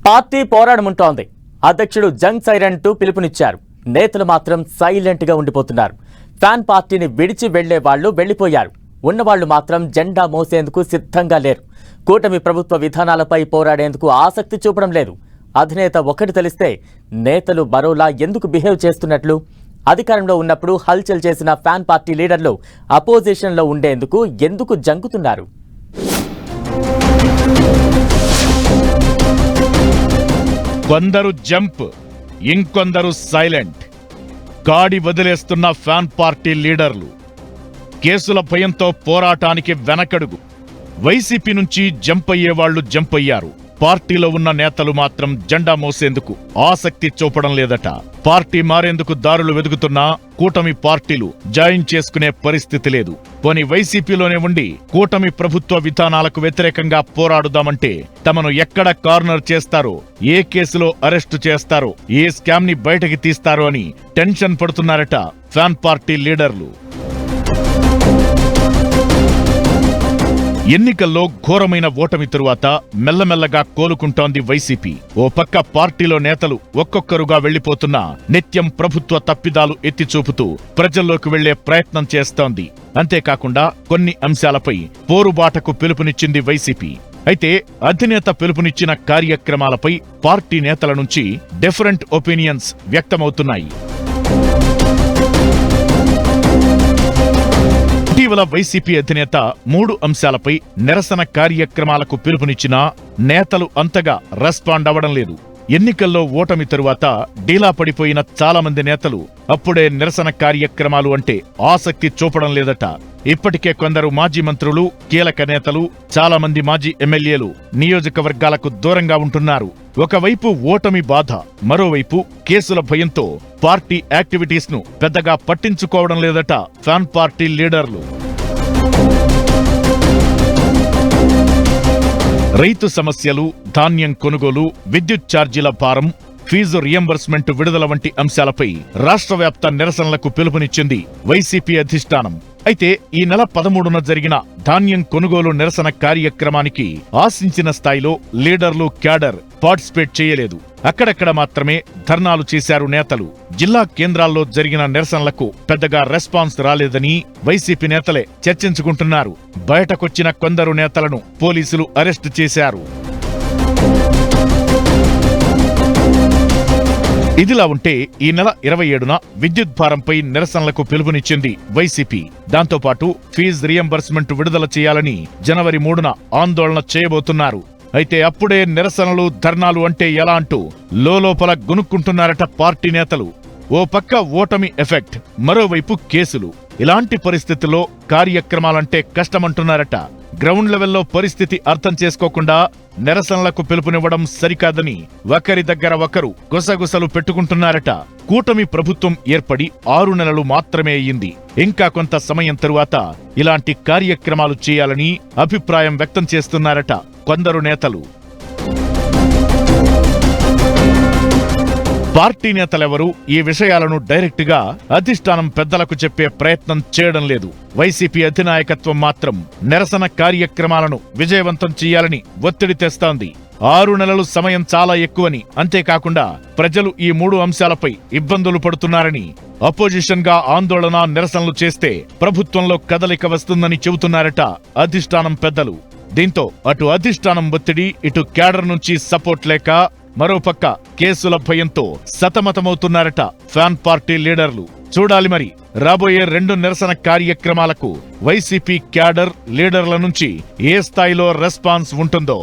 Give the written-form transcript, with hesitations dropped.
Party పోరాడముంటోంది. అధ్యక్షుడు Jung siren to పిలుపునిచ్చారు. నేతలు మాత్రం సైలెంట్ గా ఉండిపోతున్నారు. ఫ్యాన్ పార్టీని విడిచి వెళ్లే వాళ్లు వెళ్లిపోయారు. ఉన్నవాళ్లు మాత్రం జెండా మోసేందుకు సిద్ధంగా లేరు. కూటమి ప్రభుత్వ విధానాలపై పోరాడేందుకు ఆసక్తి చూపడం లేదు. అధినేత ఒకటి తెలిస్తే నేతలు మరోలా ఎందుకు బిహేవ్ చేస్తున్నట్లు? అధికారంలో ఉన్నప్పుడు హల్చల్ చేసిన ఫ్యాన్ పార్టీ లీడర్లు అపోజిషన్లో ఉండేందుకు ఎందుకు జంకుతున్నారు? కొందరు జంప్, ఇంకొందరు సైలెంట్. గాడి వదిలేస్తున్న ఫ్యాన్ పార్టీ లీడర్లు. కేసుల భయంతో పోరాటానికి వెనకడుగు. వైసీపీ నుంచి జంప్ అయ్యేవాళ్లు జంప్ అయ్యారు. పార్టీలో ఉన్న నేతలు మాత్రం జెండా మోసేందుకు ఆసక్తి చూపడం లేదట. పార్టీ మారేందుకు దారులు వెతుకుతున్నా కూటమి పార్టీలు జాయిన్ చేసుకునే పరిస్థితి లేదు. పోనీ వైసీపీలోనే ఉండి కూటమి ప్రభుత్వ విధానాలకు వ్యతిరేకంగా పోరాడుదామంటే తమను ఎక్కడ కార్నర్ చేస్తారో, ఏ కేసులో అరెస్టు చేస్తారో, ఏ స్కామ్ ని బయటకి తీస్తారో అని టెన్షన్ పడుతున్నారట ఫ్యాన్ పార్టీ లీడర్లు. ఎన్నికల్లో ఘోరమైన ఓటమి తరువాత మెల్లమెల్లగా కోలుకుంటోంది వైసీపీ. ఓ పక్క పార్టీలో నేతలు ఒక్కొక్కరుగా వెళ్లిపోతున్నా నిత్యం ప్రభుత్వ తప్పిదాలు ఎత్తిచూపుతూ ప్రజల్లోకి వెళ్లే ప్రయత్నం చేస్తోంది. అంతేకాకుండా కొన్ని అంశాలపై పోరుబాటకు పిలుపునిచ్చింది వైసీపీ. అయితే అధినేత పిలుపునిచ్చిన కార్యక్రమాలపై పార్టీ నేతల నుంచి డిఫరెంట్ ఒపీనియన్స్ వ్యక్తమవుతున్నాయి. ఇటీవల వైసీపీ అధినేత 3 అంశాలపై నిరసన కార్యక్రమాలకు పిలుపునిచ్చినా నేతలు అంతగా రెస్పాండ్ అవ్వడం లేదు. ఎన్నికల్లో ఓటమి తరువాత డీలా పడిపోయిన చాలా మంది నేతలు అప్పుడే నిరసన కార్యక్రమాలు అంటే ఆసక్తి చూపడం లేదట. ఇప్పటికే కొందరు మాజీ మంత్రులు, కీలక నేతలు, చాలా మంది మాజీ ఎమ్మెల్యేలు నియోజకవర్గాలకు దూరంగా ఉంటున్నారు. ఒకవైపు ఓటమి బాధ, మరోవైపు కేసుల భయంతో పార్టీ యాక్టివిటీస్ ను పెద్దగా పట్టించుకోవడం లేదట ఫ్యాన్ పార్టీ లీడర్లు. రైతు సమస్యలు, ధాన్యం కొనుగోలు, విద్యుత్ ఛార్జీల భారం, ఫీజు రియంబర్స్మెంట్ విడుదల వంటి అంశాలపై రాష్ట్ర వ్యాప్త నిరసనలకు పిలుపునిచ్చింది వైసీపీ అధిష్టానం. అయితే ఈ నెల 13న జరిగిన ధాన్యం కొనుగోలు నిరసన కార్యక్రమానికి ఆశించిన స్థాయిలో లీడర్లు, క్యాడర్ పార్టిసిపేట్ చేయలేదు. అక్కడక్కడ మాత్రమే ధర్నాలు చేశారు నేతలు. జిల్లా కేంద్రాల్లో జరిగిన నిరసనలకు పెద్దగా రెస్పాన్స్ రాలేదని వైసీపీ నేతలే చర్చించుకుంటున్నారు. బయటకొచ్చిన కొందరు నేతలను పోలీసులు అరెస్టు చేశారు. ఇదిలా ఉంటే ఈ నెల 27న విద్యుత్ భారంపై నిరసనలకు పిలుపునిచ్చింది వైసీపీ. దాంతోపాటు ఫీజు రియంబర్స్మెంట్ విడుదల చేయాలని జనవరి 3న ఆందోళన చేయబోతున్నారు. అయితే అప్పుడే నిరసనలు, ధర్నాలు అంటే ఎలా అంటూ లోపల గునుక్కుంటున్నారట పార్టీ నేతలు. ఓ పక్క ఓటమి ఎఫెక్ట్, మరోవైపు కేసులు. ఇలాంటి పరిస్థితుల్లో కార్యక్రమాలంటే కష్టమంటున్నారట. గ్రౌండ్ లెవెల్లో పరిస్థితి అర్థం చేసుకోకుండా నిరసనలకు పిలుపునివ్వడం సరికాదని ఒకరి దగ్గర ఒకరు గుసగుసలు పెట్టుకుంటున్నారట. కూటమి ప్రభుత్వం ఏర్పడి 6 నెలలు మాత్రమే అయ్యింది. ఇంకా కొంత సమయం తరువాత ఇలాంటి కార్యక్రమాలు చేయాలని అభిప్రాయం వ్యక్తం చేస్తున్నారట కొందరు నేతలు. పార్టీ నేతలెవరూ ఈ విషయాలను డైరెక్ట్ గా అధిష్టానం పెద్దలకు చెప్పే ప్రయత్నం చేయడం లేదు. వైసీపీ అధినాయకత్వం మాత్రం నిరసన కార్యక్రమాలను విజయవంతం చేయాలని ఒత్తిడి తెస్తోంది. 6 నెలలు సమయం చాలా ఎక్కువని, అంతేకాకుండా ప్రజలు ఈ 3 అంశాలపై ఇబ్బందులు పడుతున్నారని, అపోజిషన్ గా ఆందోళన, నిరసనలు చేస్తే ప్రభుత్వంలో కదలిక వస్తుందని చెబుతున్నారట అధిష్టానం పెద్దలు. దీంతో అటు అధిష్టానం ఒత్తిడి, ఇటు క్యాడర్ నుంచి సపోర్ట్ లేక మరోపక్క కేసుల భయంతో సతమతమవుతున్నారట ఫ్యాన్ పార్టీ లీడర్లు. చూడాలి మరి రాబోయే 2 నిరసన కార్యక్రమాలకు వైసీపీ క్యాడర్, లీడర్ల నుంచి ఏ స్థాయిలో రెస్పాన్స్ ఉంటుందో.